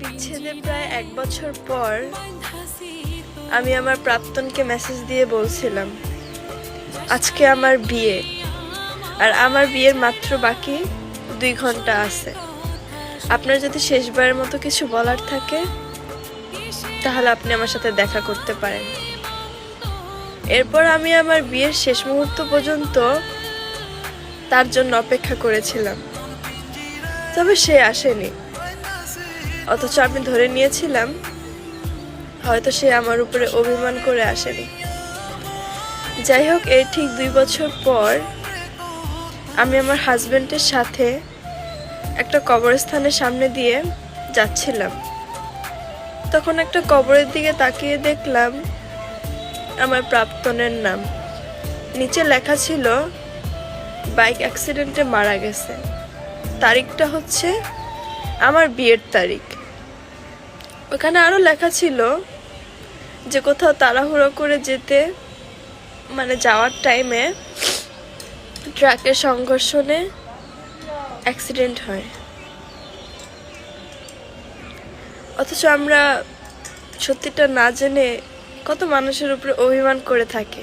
বিচ্ছেদের প্রায় 1 বছর পর আমি আমার প্রাক্তনকে মেসেজ দিয়ে বলছিলাম আজকে আমার বিয়ে, আর আমার বিয়ের মাত্র বাকি 2 ঘন্টা আছে। আপনার যদি শেষবারের মতো কিছু বলার থাকে তাহলে আপনি আমার সাথে দেখা করতে পারেন। এরপর আমি আমার বিয়ের শেষ মুহূর্ত পর্যন্ত তার জন্য অপেক্ষা করেছিলাম, তবে সে আসেনি। অথচ আমি ধরে নিয়েছিলাম হয়তো সে আমার উপরে অভিমান করে আসেনি। যাই হোক, এর ঠিক 2 বছর পর আমি আমার হাজবেন্ডের সাথে একটা কবরস্থানের সামনে দিয়ে যাচ্ছিলাম। তখন একটা কবরের দিকে তাকিয়ে দেখলাম আমার প্রাক্তনের নাম। নিচে লেখা ছিল বাইক অ্যাক্সিডেন্টে মারা গেছে। তারিখটা হচ্ছে আমার বিয়ের তারিখ। ওখানে আরো লেখা ছিল যে কোথাও তাড়াহুড়ো করে যাওয়ার টাইমে ট্রাকের সংঘর্ষণে অ্যাক্সিডেন্ট হয়। অথচ আমরা সত্যিটা না জেনে কত মানুষের উপরে অভিমান করে থাকি।